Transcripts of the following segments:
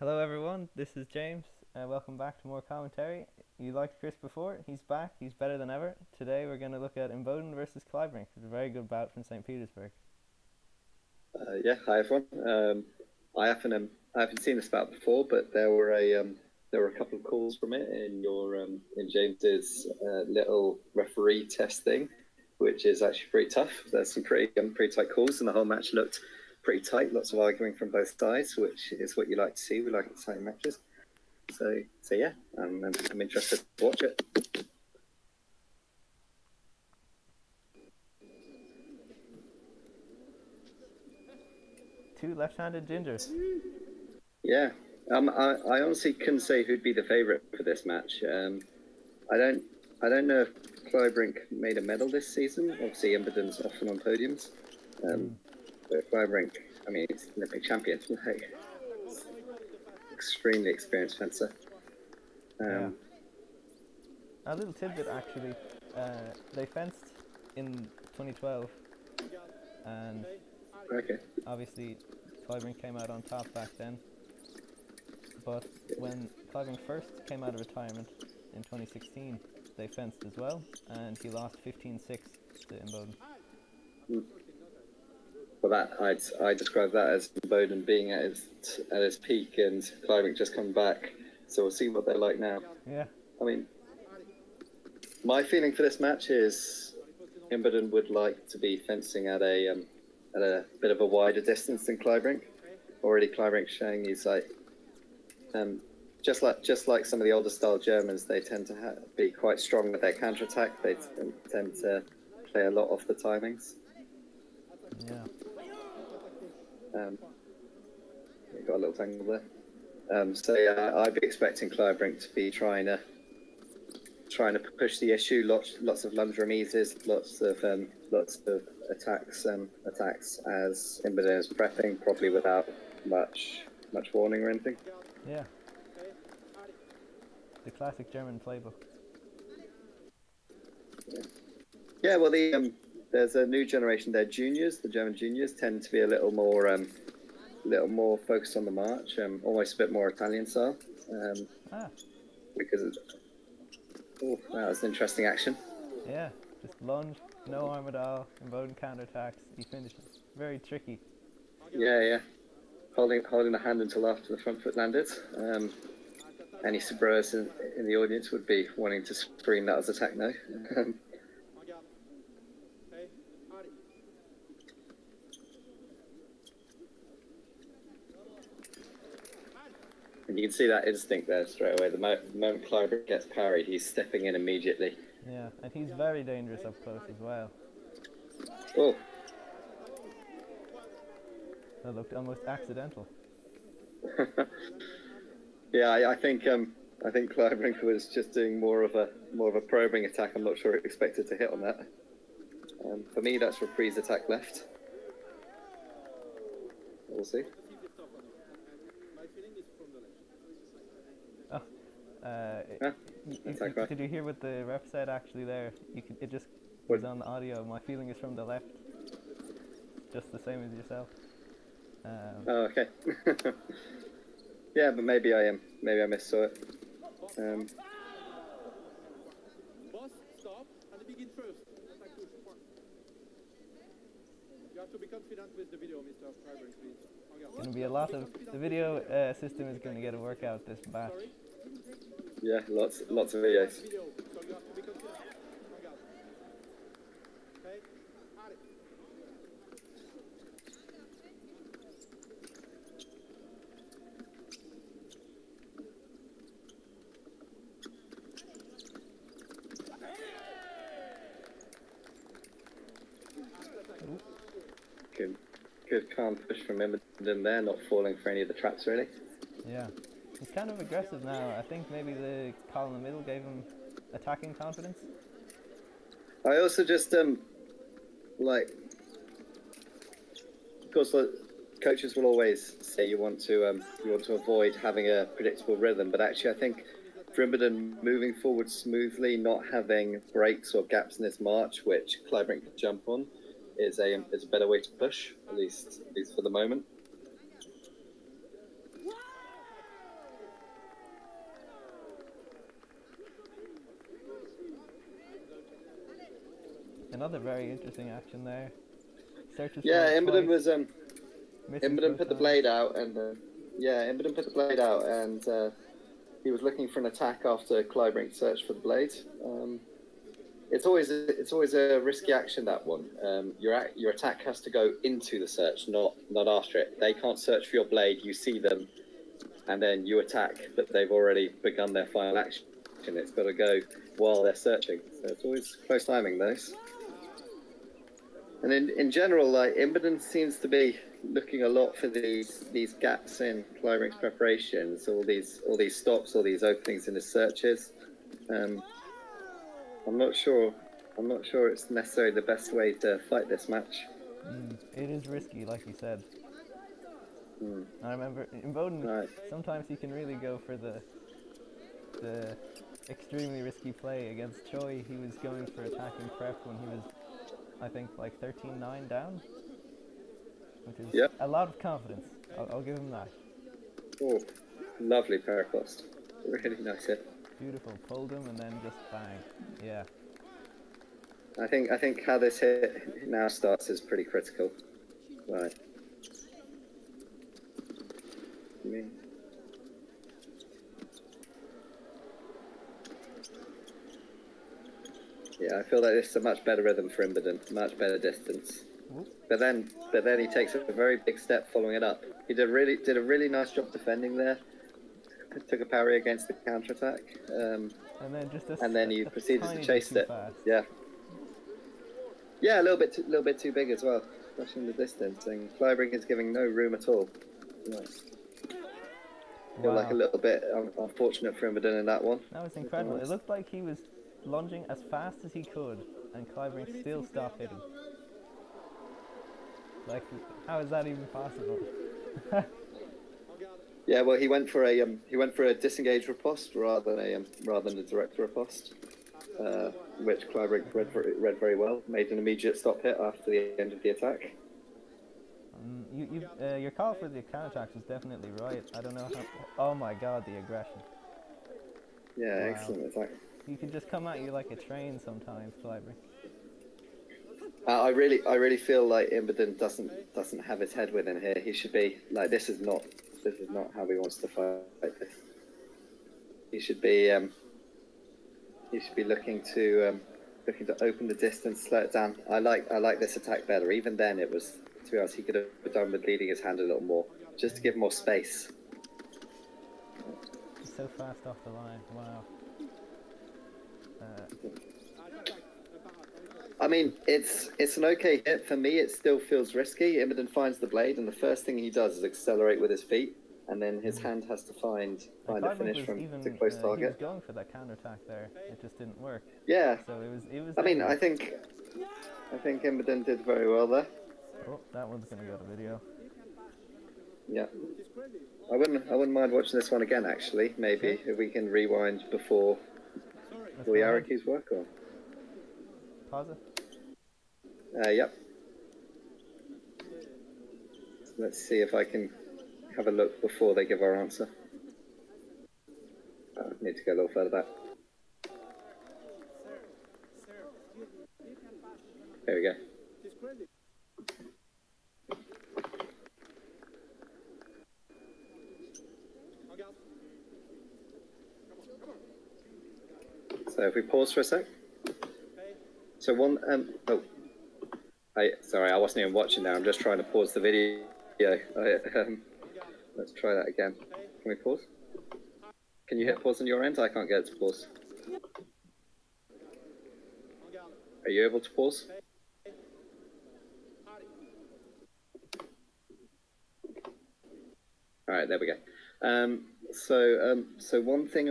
Hello everyone, this is James. Welcome back to more commentary. You liked Chris before, he's back, he's better than ever. Today we're going to look at Imboden versus Kleibrink. It's a very good bout from Saint Petersburg. Yeah, hi everyone. I haven't seen this bout before, but there were a couple of calls from it in your in James's little referee test thing, which is actually pretty tough. There's some pretty tight calls, and the whole match looked pretty tight. Lots of arguing from both sides, which is what you like to see. We like exciting matches. So yeah, I'm interested to watch it. Two left-handed gingers. Yeah, I honestly couldn't say who'd be the favourite for this match. I don't know if Kleibrink made a medal this season. Obviously, Imboden's often on podiums. But Kleibrink, I mean, he's an Olympic champion, like, extremely experienced fencer. Yeah. A little tidbit actually. They fenced in 2012, and obviously Klcbrink came out on top back then. But when Klcbrink first came out of retirement in 2016, they fenced as well, and he lost 15-6 to Imboden. Well, I describe that as Imboden being at his peak and Kleibrink just come back. So we'll see what they're like now. Yeah. I mean, my feeling for this match is Imboden would like to be fencing at a bit of a wider distance than Kleibrink. Already Kleibrink showing he's like, just like some of the older style Germans, they tend to be quite strong with their counter attack. They tend to play a lot off the timings. Yeah. You got a little tangle there. So yeah, I'd be expecting Kleibrink to be trying to push the issue. Lots of lunge remises, lots of attacks as Imboden is prepping, probably without much warning or anything. Yeah. The classic German playbook. Yeah, well, there's a new generation there. Juniors, the German juniors, tend to be a little more focused on the march, almost a bit more Italian style. Because that was an interesting action. Yeah, just lunge, no arm at all, Imboden counterattacks, he finishes. Very tricky. Yeah. Holding the hand until after the front foot landed. Any Sabros in the audience would be wanting to scream that as a techno. And you can see that instinct there straight away. The moment Kleibrink gets parried, he's stepping in immediately. Yeah, and he's very dangerous up close as well. Oh. That looked almost accidental. Yeah, I think Kleibrink was just doing more of a probing attack. I'm not sure he expected to hit on that. For me, that's reprise attack left. We'll see. Did you hear what the ref said actually there? It just was on the audio. My feeling is from the left. Just the same as yourself. Oh, okay. Yeah, but maybe I missaw it. Boss, stop and begin first. You have to be confident with the video, Mr. Kleibrink, please. It's going to be a lot of... The video system is going to get a workout this batch. Yeah, lots of videos. Good calm push from Imboden there, not falling for any of the traps really. Yeah, he's kind of aggressive now. I think maybe the call in the middle gave him attacking confidence. I also just of course, coaches will always say you want to avoid having a predictable rhythm, but actually I think for Imboden moving forward smoothly, not having breaks or gaps in his march, which Kleibrink could jump on, is a better way to push, at least for the moment. Another very interesting action there. Searches Yeah, for it Imboden twice, was misses Imboden both put the times. blade out, and yeah, Imboden put the blade out, and he was looking for an attack after Kleibrink searched for the blade. It's always a risky action, that one. Your attack has to go into the search, not after it. They can't search for your blade. You see them, and then you attack, but they've already begun their final action. It's got to go while they're searching. So it's always close timing, those. And in general, like Imboden seems to be looking a lot for these gaps in Klebrink's preparations, all these stops, all these openings in his searches. I'm not sure it's necessarily the best way to fight this match. It is risky, like you said. I remember Imboden, sometimes he can really go for the extremely risky play against Choi. He was going for attacking prep when he was, I think, like 13-9 down, which is a lot of confidence. I'll give him that. Oh, lovely paracost. Really nice hit. Beautiful. Pulled him and then just bang. Yeah. I think how this hit now starts is pretty critical. Right. Yeah, I feel like this is a much better rhythm for Imboden, much better distance. But then he takes a very big step following it up. He did a really nice job defending there. Took a parry against the counterattack. And then he proceeded to chase it. Fast. Yeah. Yeah, a little bit too big as well, pushing the distance. And Kleibrink is giving no room at all. Nice. Feel like a little bit unfortunate for Imboden in that one. That was incredible. It looked like he was lunging as fast as he could, and Kleibrink still stopped hitting. Like, how is that even possible? Yeah, well, he went for a disengaged riposte rather than a direct riposte, which Klcbrink read very well. Made an immediate stop hit after the end of the attack. Your call for the counterattacks was definitely right. I don't know how. Oh my God, the aggression! Yeah, wow. Excellent attack. He could just come at you like a train sometimes, Kleibrink. I really feel like Imboden doesn't have his head within here. He should be like, this is not how he wants to fight this. He should be looking to open the distance, slow it down. I like this attack better. Even then, it was, to be honest, he could have done with leading his hand a little more, just to give more space. He's so fast off the line. Wow. I mean, it's an okay hit. For me, it still feels risky. Imboden finds the blade, and the first thing he does is accelerate with his feet, and then his hand has to find a finish from the close target. He was going for that counterattack there. It just didn't work. Yeah. So it was. I mean, I think Imboden did very well there. Oh, that one's gonna go to video. Yeah. I wouldn't mind watching this one again. Actually, maybe if we can rewind before Yaraki's work on. Pause it. Yep. Let's see if I can have a look before they give our answer. I need to go a little further back. There we go. So if we pause for a sec. So one, sorry, I wasn't even watching now. I'm just trying to pause the video. Let's try that again. Can we pause? Can you hit pause on your end? I can't get it to pause. Are you able to pause? All right, there we go. So one thing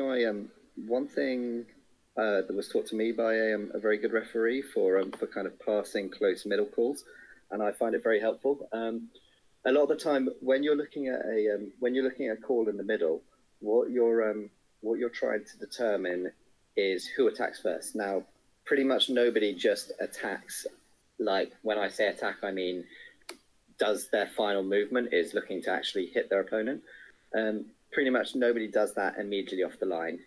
that was taught to me by a very good referee for kind of passing close middle calls, and I find it very helpful. A lot of the time, when you're looking at a call in the middle, what you're trying to determine is who attacks first. Now, pretty much nobody just attacks. Like, when I say attack, I mean does their final movement is looking to actually hit their opponent. Pretty much nobody does that immediately off the line.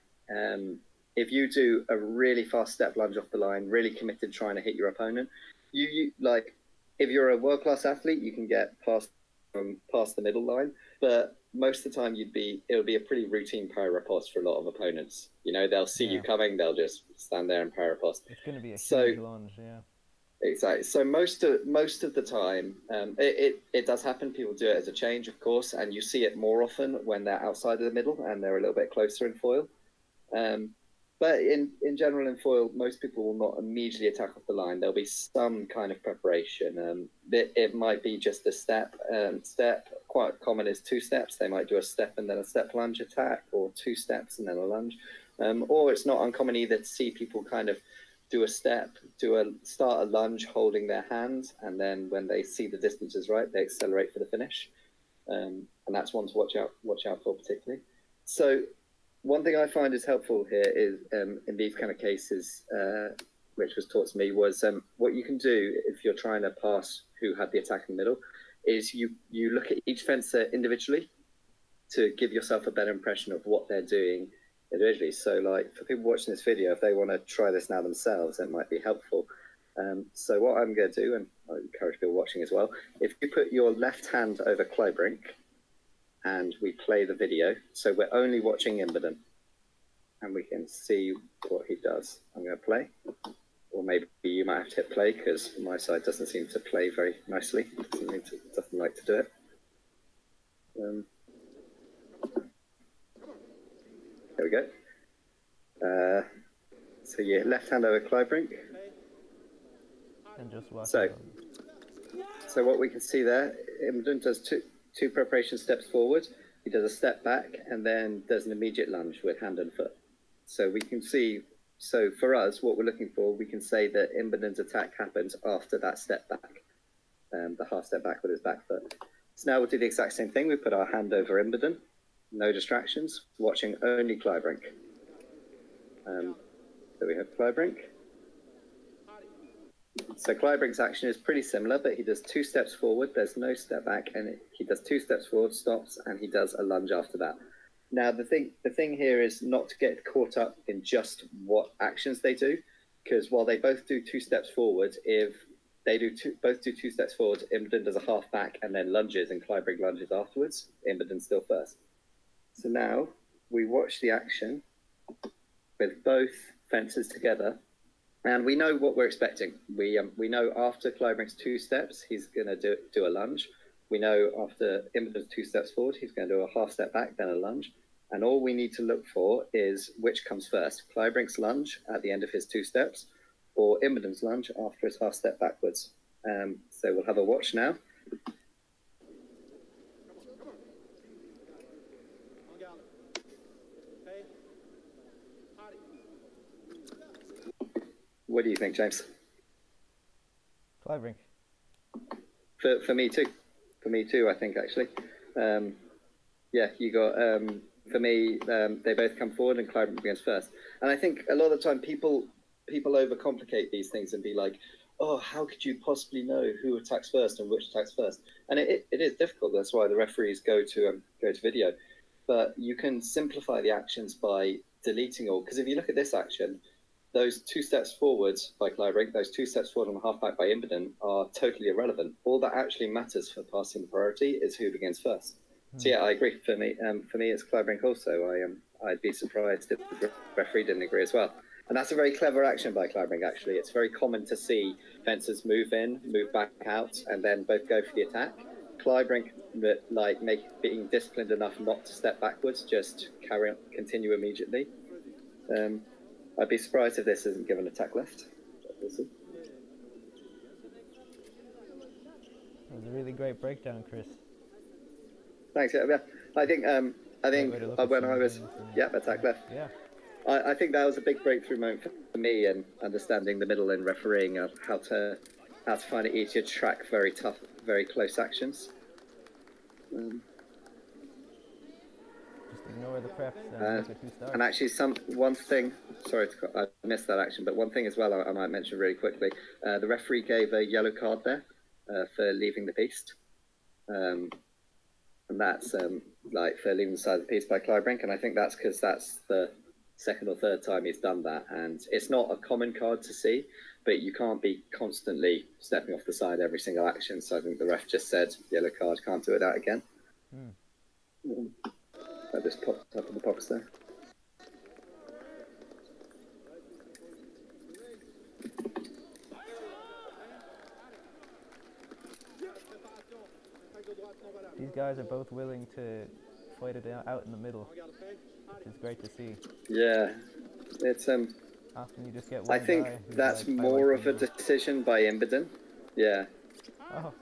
if you do a really fast step lunge off the line, really committed trying to hit your opponent, you like, if you're a world-class athlete, you can get past the middle line, but most of the time it'll be a pretty routine parry riposte for a lot of opponents. You know, they'll see you coming, they'll just stand there and parry riposte. It's going to be a huge lunge, Exactly. So most of the time, it does happen. People do it as a change, of course, and you see it more often when they're outside of the middle and they're a little bit closer in foil. But in general, in foil, most people will not immediately attack off the line. There'll be some kind of preparation. It might be just a step. Quite common is 2 steps. They might do a step and then a step lunge attack, or 2 steps and then a lunge. Or it's not uncommon either to see people kind of do a step, start a lunge holding their hands, and then when they see the distance is right, they accelerate for the finish. And that's one to watch out for particularly. So one thing I find is helpful here is in these kind of cases, which was taught to me, was what you can do if you're trying to pass who had the attack in the middle, is you look at each fencer individually to give yourself a better impression of what they're doing individually. So like for people watching this video, if they want to try this now themselves, it might be helpful. So what I'm going to do, and I encourage people watching as well, if you put your left hand over Kleibrink, and we play the video. So we're only watching Imboden, and we can see what he does. I'm going to play, or maybe you might have to hit play because my side doesn't seem to play very nicely. Doesn't like to do it. There we go. So your left hand over Kleibrink. And just watch. So what we can see there, Imboden does two preparation steps forward. He does a step back and then does an immediate lunge with hand and foot. So we can see, so for us, what we're looking for, we can say that Imboden's attack happens after that step back, the half step back with his back foot. So now we'll do the exact same thing. We put our hand over Imboden, no distractions, watching only Klcbrink. So we have Klcbrink. So Kleibrink's action is pretty similar, but he does 2 steps forward, there's no step back, and he does 2 steps forward, stops, and he does a lunge after that. Now, the thing here is not to get caught up in just what actions they do, because while they both do 2 steps forward, if they both do 2 steps forward, Imboden does a half back and then lunges, and Kleibrink lunges afterwards. Imboden's still first. So now we watch the action with both fences together. And we know what we're expecting. We know after Kleibrink's 2 steps, he's going to do a lunge. We know after Imboden's 2 steps forward, he's going to do a half step back, then a lunge. And all we need to look for is which comes first, Kleibrink's lunge at the end of his 2 steps, or Imboden's lunge after his half step backwards. So we'll have a watch now. What do you think, James? Kleibrink. For me too. For me too, I think, actually. Yeah, you got, for me, they both come forward and Kleibrink begins first. And I think a lot of the time people overcomplicate these things and be like, oh, how could you possibly know who attacks first and which attacks first? And it is difficult. That's why the referees go to video. But you can simplify the actions by deleting all. Because if you look at this action, those 2 steps forward by Kleibrink, those 2 steps forward on the half back by Imboden are totally irrelevant. All that actually matters for passing the priority is who begins first. So yeah, I agree. For me, it's Kleibrink also. I'd be surprised if the referee didn't agree as well. And that's a very clever action by Klcbrink, actually. It's very common to see fencers move in, move back out, and then both go for the attack. Kleibrink, being disciplined enough not to step backwards, just continue immediately. I'd be surprised if this isn't given attack left. We'll see. That was a really great breakdown, Chris. Thanks. Yeah, I think when I was attack left. Yeah. I think that was a big breakthrough moment for me in understanding the middle and refereeing of how to find it easier to track very tough, very close actions. Just ignore the preps and look at who starts. And actually, one thing. Sorry, I missed that action, but one thing as well I might mention really quickly. The referee gave a yellow card there for leaving the piste, and that's for leaving the side of the piste by Kleibrink. And I think that's because that's the second or third time he's done that, and it's not a common card to see, but you can't be constantly stepping off the side every single action. So I think the ref just said yellow card, can't do it out again. That just popped up in the box there. These guys are both willing to fight it out in the middle, which is great to see. Yeah, it's often you just get one I think guy that's like, more of a decision by Imboden. Yeah. Oh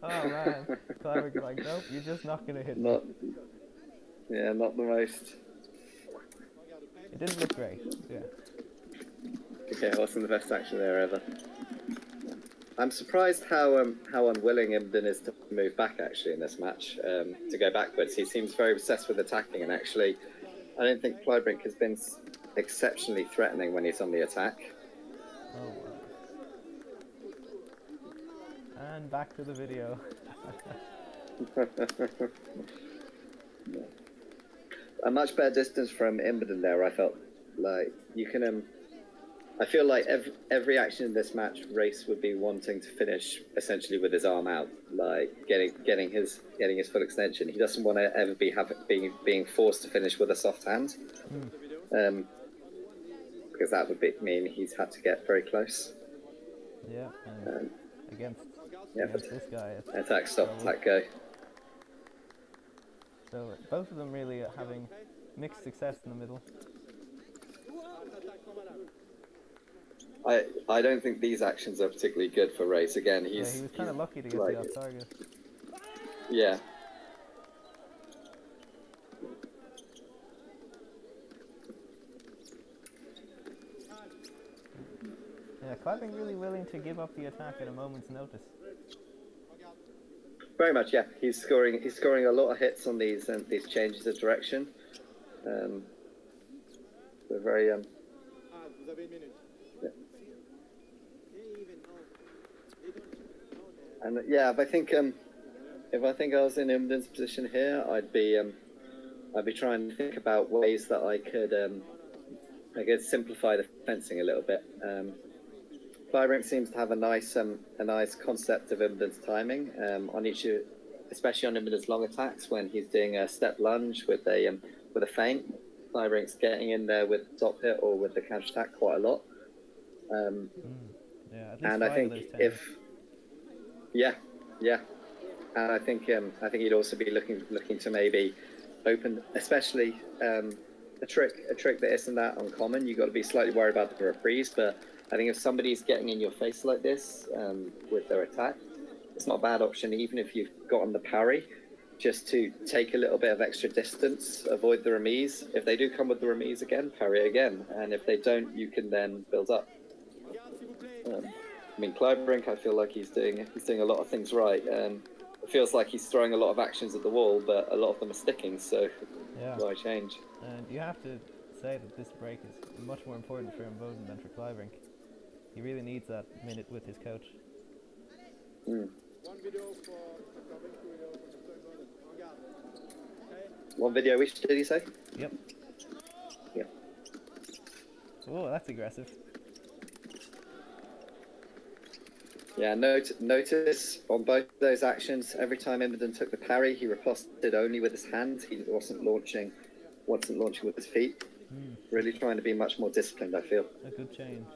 man, Klebrink like, nope, you're just not gonna hit not, me. Yeah, not the most. It didn't look great. Yeah. Okay, wasn't the best action there ever. I'm surprised how unwilling Imboden is to move back actually in this match, to go backwards. He seems very obsessed with attacking, and actually, I don't think Kleibrink has been exceptionally threatening when he's on the attack. Oh wow. And back to the video. A much better distance from Imboden there. I felt like you can. I feel like every action in this match, Race would be wanting to finish essentially with his arm out, like getting his full extension. He doesn't want to ever be being forced to finish with a soft hand, because that would mean he's had to get very close. Yeah, and against this guy. Attack, stop, attack, go. So both of them really are having mixed success in the middle. I don't think these actions are particularly good for Race. Again, he was kind of lucky to get the off target. Yeah. Yeah, Klcbrink really willing to give up the attack at a moment's notice. Very much, yeah. He's scoring a lot of hits on these changes of direction. They're very Yeah. And yeah, if I think I was in Imboden's position here, I'd be trying to think about ways that I could simplify the fencing a little bit. Kleibrink seems to have a nice concept of Imboden's timing on especially on Imboden's long attacks when he's doing a step lunge with a feint. Kleibrink's getting in there with top hit or with the counter attack quite a lot. Yeah, and I think and I think he'd also be looking to maybe open, especially a trick that isn't that uncommon. You've got to be slightly worried about the reprise, but I think if somebody's getting in your face like this with their attack, it's not a bad option, even if you've gotten the parry, just to take a little bit of extra distance, avoid the remise. If they do come with the remise again, parry again, and if they don't, you can then build up. I mean, Klcbrink, I feel like he's doing a lot of things right. It feels like he's throwing a lot of actions at the wall, but a lot of them are sticking, so why change? And you have to say that this break is much more important for Imboden than for Kleibrink. He really needs that minute with his coach. One video for Klcbrink, 2 video for Mr. Imboden. Okay. One video each, did he say? Yep. Yeah. Oh, that's aggressive. Yeah, notice on both those actions, every time Imboden took the parry, he riposted only with his hand. He wasn't launching with his feet. Really trying to be much more disciplined, I feel. A good change.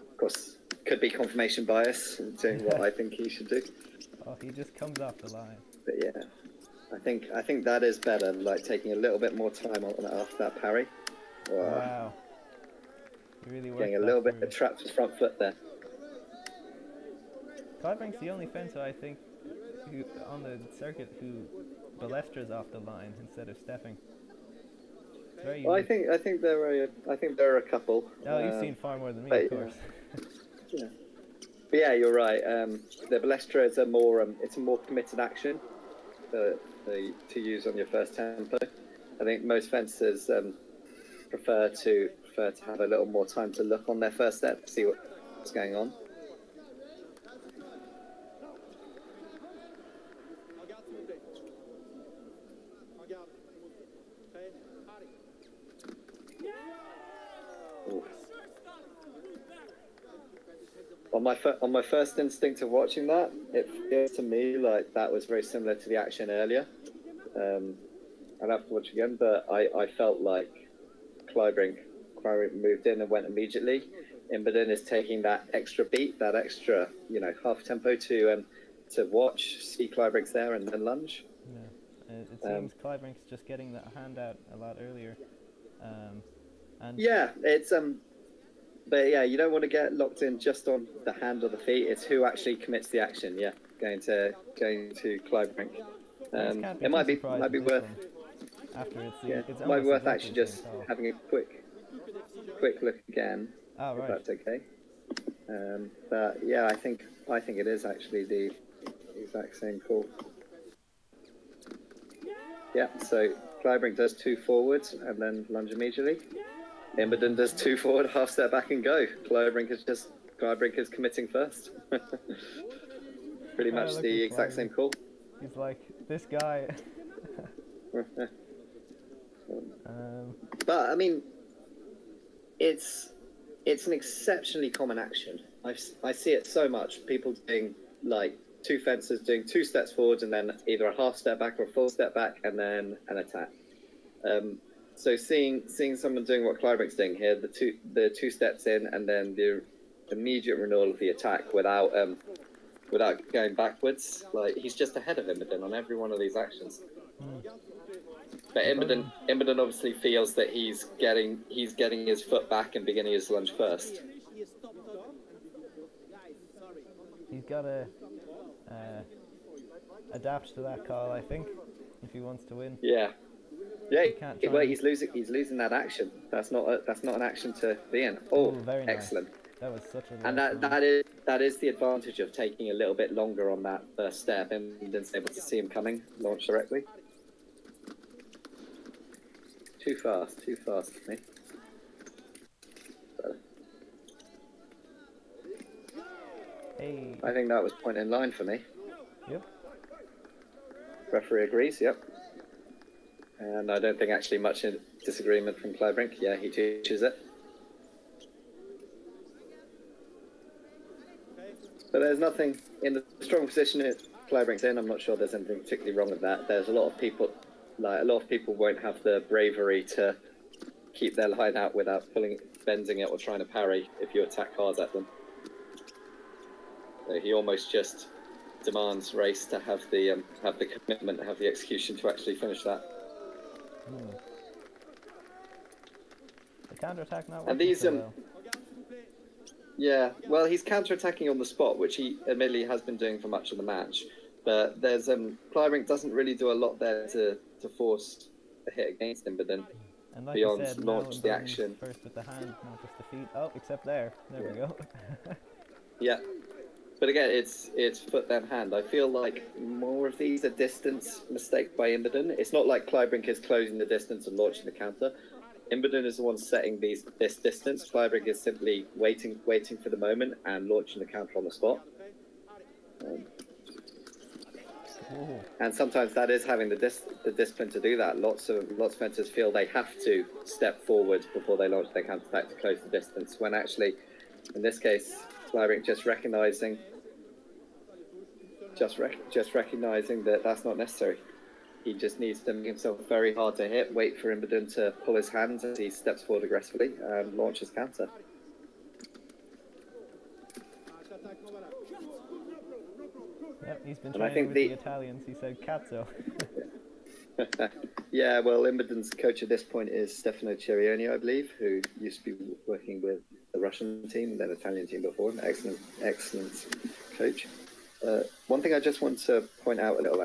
Of course, could be confirmation bias doing what I think he should do. Oh, he just comes off the line. But yeah, I think that is better, like taking a little bit more time after that parry. Wow. He really worked. Getting a little bit trapped with front foot there. Kleibrink's the only fencer, I think, on the circuit who balestras off the line instead of stepping. Very well, I think there are a couple. Oh, you've seen far more than me, of course. Yeah. But yeah, you're right. The balestra is a more committed action to use on your first tempo. I think most fencers prefer to have a little more time to look on their first step, see what's going on. Ooh. On my first instinct of watching that, it feels to me like that was very similar to the action earlier. I'd have to watch again, but I felt like Kleibrink moved in and went immediately. Imboden is taking that extra beat, that extra, you know, half tempo to watch, see Kleibrink's there and then lunge. Yeah, it seems Klebrink's just getting that hand out a lot earlier. And yeah, it's but yeah, you don't want to get locked in just on the hand or the feet. It's who actually commits the action. Yeah, going to Kleibrink. It might be worth. After it's yeah, it's might be worth exactly actually the just same call. having a quick look again. Oh, right. If that's okay. But yeah, I think it is actually the exact same call. Yeah, so Klcbrink does 2 forwards and then lunge immediately. Imboden does 2 forward, half step back and go. Klcbrink is committing first. Pretty much the exact same call. He's like, this guy. But I mean, it's an exceptionally common action. I see it so much. People doing like 2 fencers doing 2 steps forwards and then either a half step back or a full step back and then an attack. So seeing someone doing what Kleibrink's doing here, the 2 steps in and then the immediate renewal of the attack without going backwards, like he's just ahead of Imboden on every one of these actions. But Imboden obviously feels that he's getting his foot back and beginning his lunge first. He's got to adapt to that call, I think, if he wants to win. Yeah. Well, he's losing that action. That's not an action to be in. Oh, very nice. Excellent. That was such a. And that is the advantage of taking a little bit longer on that first step, and Imboden's able to see him coming, launch directly. Too fast for me. Hey. I think that was point in line for me. Yep. Referee agrees. Yep. And I don't think actually much in disagreement from Kleibrink. Yeah, he teaches it. But there's nothing in the strong position that Kleibrink's in. I'm not sure there's anything particularly wrong with that. There's a lot of people won't have the bravery to keep their line out without bending it or trying to parry if you attack hard at them. So he almost just demands race to have the commitment, have the execution to actually finish that. The counter-attack not working and these so well. Yeah, well, he's counter-attacking on the spot, which he admittedly has been doing for much of the match. But there's Kleibrink doesn't really do a lot there to force a hit against him, but then and like beyond you said, launch the action. First with the hand, not just the feet. Oh, except there. There we go. Yeah. But again, it's foot then hand. I feel like more of these are distance mistakes by Imboden. It's not like Kleibrink is closing the distance and launching the counter. Imboden is the one setting this distance. Kleibrink is simply waiting for the moment and launching the counter on the spot. And sometimes that is having the discipline to do that. Lots of fencers feel they have to step forward before they launch their counter attack to close the distance. When actually, in this case, Kleibrink just recognizing that that's not necessary. He just needs to make himself very hard to hit, wait for Imboden to pull his hands as he steps forward aggressively and launch his counter. Yep, he's been training with the Italians. He said cazzo. Yeah, well, Imboden's coach at this point is Stefano Cerioni, I believe, who used to be working with the Russian team and then Italian team before. An excellent coach. One thing I just want to point out a little,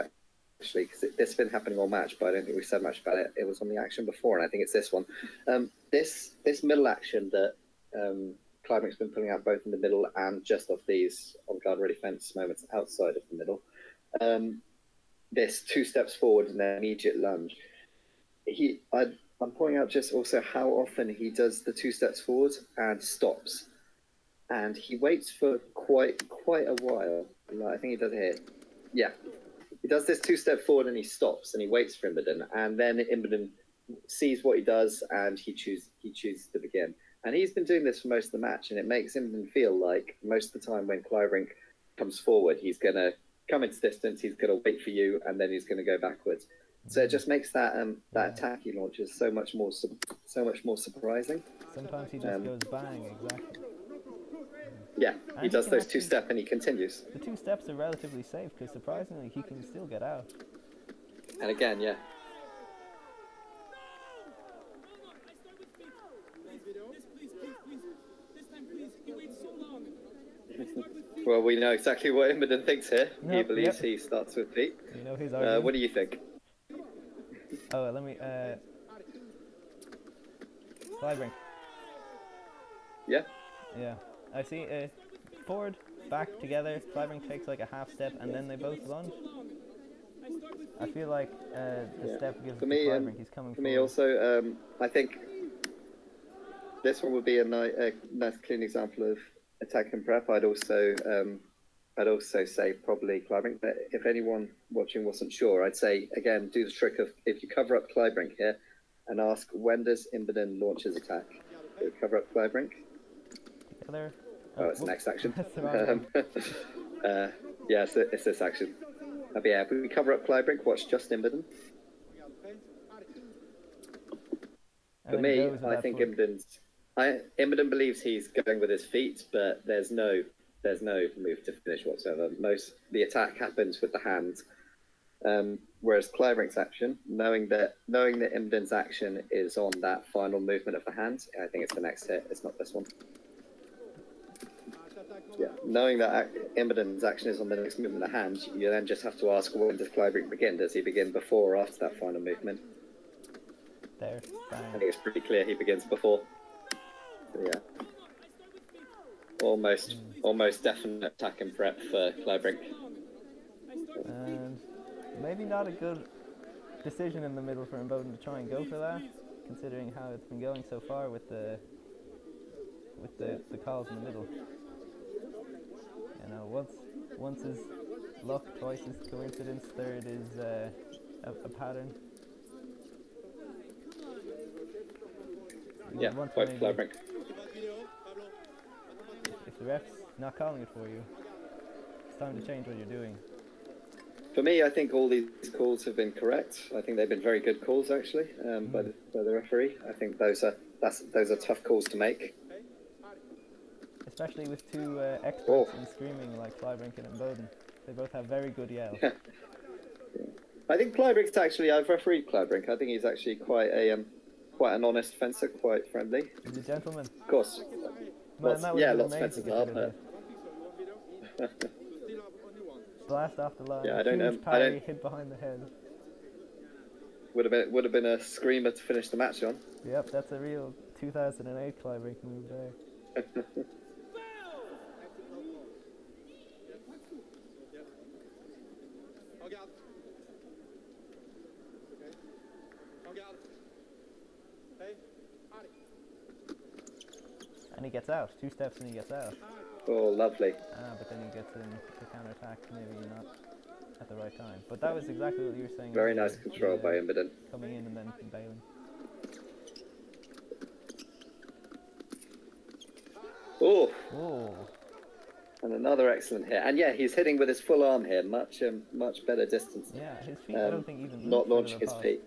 actually, because this has been happening all match, but I don't think we said much about it. It was on the action before, and I think it's this one. This middle action that Kleibrink's been pulling out both in the middle and just off these on-guard ready fence moments outside of the middle. This 2 steps forward and then immediate lunge. I'm pointing out just also how often he does the 2 steps forward and stops, and he waits for quite a while. I think he does it here. Yeah, he does this 2 step forward and he stops and he waits for Imboden, and then Imboden sees what he does and he chooses to begin. And he's been doing this for most of the match, and it makes him feel like most of the time when Kleibrink comes forward, he's going to come into distance, he's going to wait for you, and then he's going to go backwards. So it just makes that that attack he launches so much more surprising. Sometimes he just goes bang, exactly. Yeah, he does those two-step and he continues. The two steps are relatively safe because surprisingly he can still get out. And again, yeah. Well, we know exactly what Imboden thinks here. He believes he starts with feet. You know his argument. What do you think? Oh, let me. Kleibrink. Yeah. Yeah, I see. Forward, back together. Kleibrink takes like a half step, and then they both lunge. I feel like the step gives Kleibrink. He's coming. For me, also, I think this one would be a nice, clean example of attack and prep. I'd also say probably Klcbrink, but if anyone watching wasn't sure, I'd say again do the trick of if you cover up Klcbrink here and ask when does Imboden launch his attack. So cover up Klcbrink. Together. Oh, it's the next action. Yeah, it's this action. But yeah, if we cover up Klcbrink, watch just Imboden. For me, I think Imboden believes he's going with his feet, but there's no move to finish whatsoever. The attack happens with the hands, whereas Klebrink's action, knowing that Imboden's action is on that final movement of the hand, I think it's the next hit. It's not this one. Yeah, knowing that Imboden's action is on the next movement of the hand, you then just have to ask when does Kleibrink begin? Does he begin before or after that final movement? There. Bang. I think it's pretty clear he begins before. Yeah. Almost definite attack and prep for Kleibrink. And maybe not a good decision in the middle for Imboden to try and go for that, considering how it's been going so far with the calls in the middle. You know, once is luck, twice is coincidence, third is a pattern. Yeah, quite Kleibrink. If the ref's not calling it for you, it's time to change what you're doing. For me, I think all these calls have been correct. I think they've been very good calls, actually, by the referee. I think those are tough calls to make. Especially with two experts in screaming like Kleibrink and Imboden. They both have very good yells. Yeah. I think Kleibrink's actually, I've refereed Kleibrink. I think he's actually quite an honest fencer, quite friendly. He's a gentleman. Of course. Man, lots of fencers are, but... Blast off the line. Yeah, I don't parry hit behind the head. Would have been a screamer to finish the match on. Yep, that's a real 2008 Kleibrink move there. And he gets out. 2 steps and he gets out. Oh, lovely. But then he gets in the counter-attack, maybe not at the right time. But that was exactly what you were saying. Very nice control by Imboden. Coming in and then bailing. Oh. And another excellent hit. And yeah, he's hitting with his full arm here. Much better distance. Yeah, his feet, I don't think even... Not launching his feet.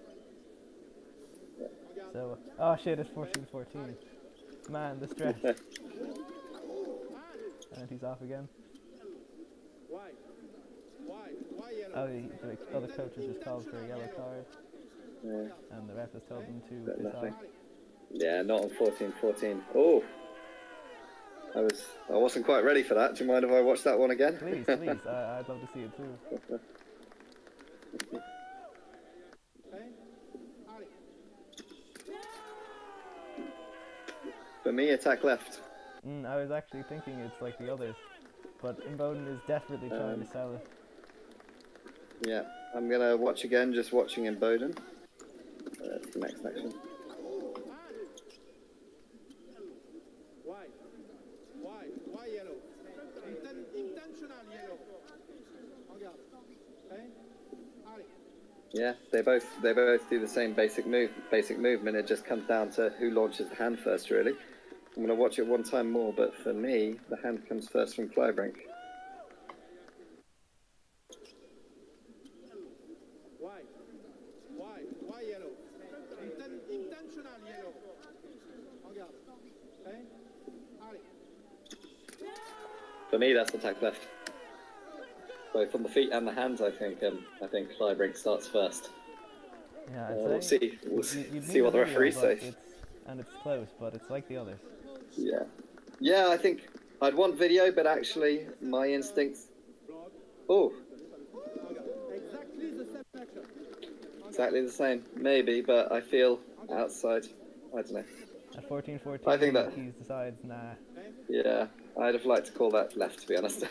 Yeah. So, oh shit, it's 14-14. Man, the stress. And he's off again. Why Oh, the other coach has just called for a yellow card. Yeah. And the ref has told him to But piss nothing. off. Yeah, not on 14-14. Oh! I wasn't quite ready for that. Do you mind if I watch that one again? Please, I'd love to see it too. For me, attack left. I was actually thinking it's like the others, but Imboden is desperately trying to sell it. Yeah, I'm gonna watch again, just watching Imboden. That's the next action. Why yellow? Intentional yellow. Regarde. Okay? Allez. Yeah, they both do the same basic movement. It just comes down to who launches the hand first, really. I'm going to watch it one time more, but for me, the hand comes first from Kleibrink. Why yellow? Intentional yellow. Regarde. Okay? Allez. For me, that's attack left. Both on the feet and the hands, I think Kleibrink starts first. Yeah, we'll see. We'll you'd see what the referee says. It's close, but it's like the others. Yeah. Yeah, I think I'd want video, but actually, my instincts. Oh. Exactly the same, maybe, but I feel outside. I don't know. At 14-14, I think that he decides, nah. Yeah, I'd have liked to call that left, to be honest.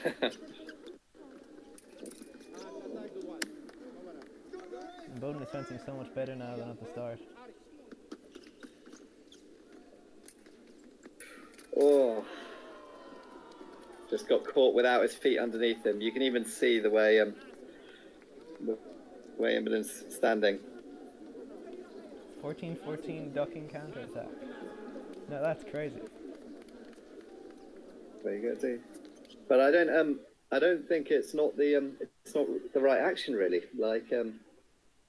Imboden is fencing so much better now than at the start. Oh, just got caught without his feet underneath him. You can even see the way Imboden's standing. 14-14 ducking counter attack. No, that's crazy. There you go, too. But I don't think it's not the right action really. Like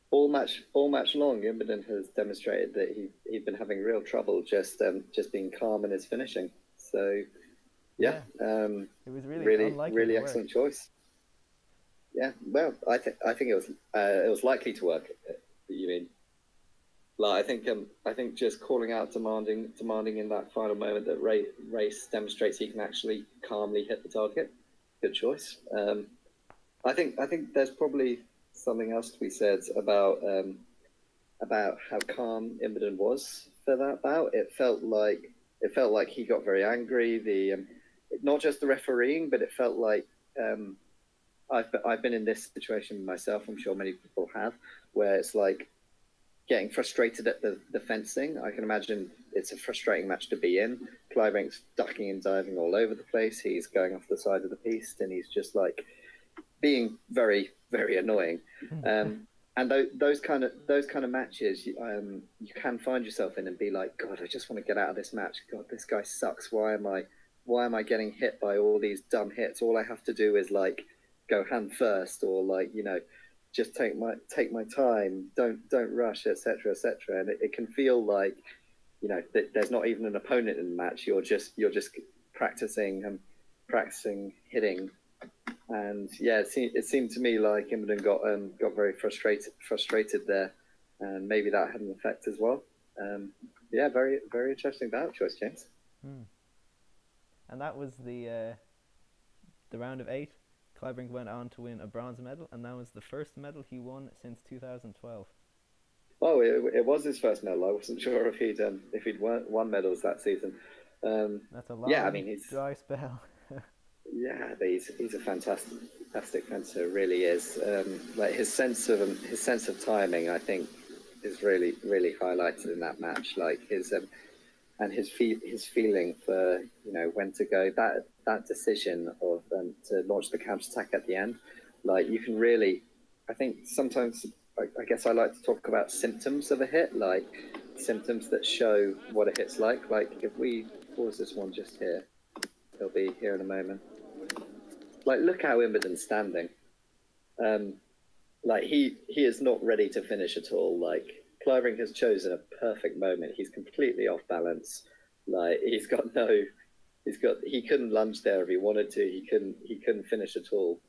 all match long, Imboden has demonstrated that he'd been having real trouble just being calm in his finishing. So yeah, it was really excellent choice. Yeah, well, I think it was likely to work. You mean? Like I think just calling out demanding in that final moment that Race demonstrates he can actually calmly hit the target. Good choice. I think there's probably something else to be said about how calm Imboden was for that bout. It felt like he got very angry. Not just the refereeing, but it felt like I've been in this situation myself. I'm sure many people have, where it's like getting frustrated at the fencing. I can imagine it's a frustrating match to be in. Kleibrink's ducking and diving all over the place. He's going off the side of the piste, and he's just like being very, very annoying. And those kind of matches, you can find yourself in and be like, God, I just want to get out of this match. God, this guy sucks. Why am I getting hit by all these dumb hits? All I have to do is like go hand first, or like, you know, just take my time, don't rush, etc., etc. And it can feel like, you know, that there's not even an opponent in the match. You're just practicing hitting. And yeah, it seemed to me like Imboden got very frustrated there, and maybe that had an effect as well. Yeah, very, very interesting bout choice, James. And that was the round of 8. Kleibrink went on to win a bronze medal, and that was the first medal he won since 2012. Oh, it was his first medal. I wasn't sure if he'd won medals that season. That's a long, he's dry spell. Yeah, but he's a fantastic fencer, really is. Like his sense of timing, I think, is really, really highlighted in that match. Like his feeling for, you know, when to go. That decision of to launch the counter attack at the end. Like you can really, I think sometimes I guess I like to talk about symptoms of a hit, like symptoms that show what a hit's like. Like if we pause this one just here, it'll be here in a moment. Like, look how Imboden's standing. Like he is not ready to finish at all. Like Kleibrink has chosen a perfect moment. He's completely off balance. Like he couldn't lunge there if he wanted to. He couldn't finish at all.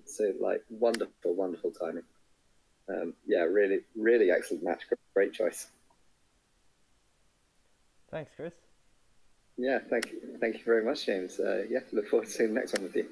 So like wonderful timing. Yeah, really, really excellent match. Great choice. Thanks, Chris. Yeah, thank you very much, James. Yeah, look forward to seeing the next one with you.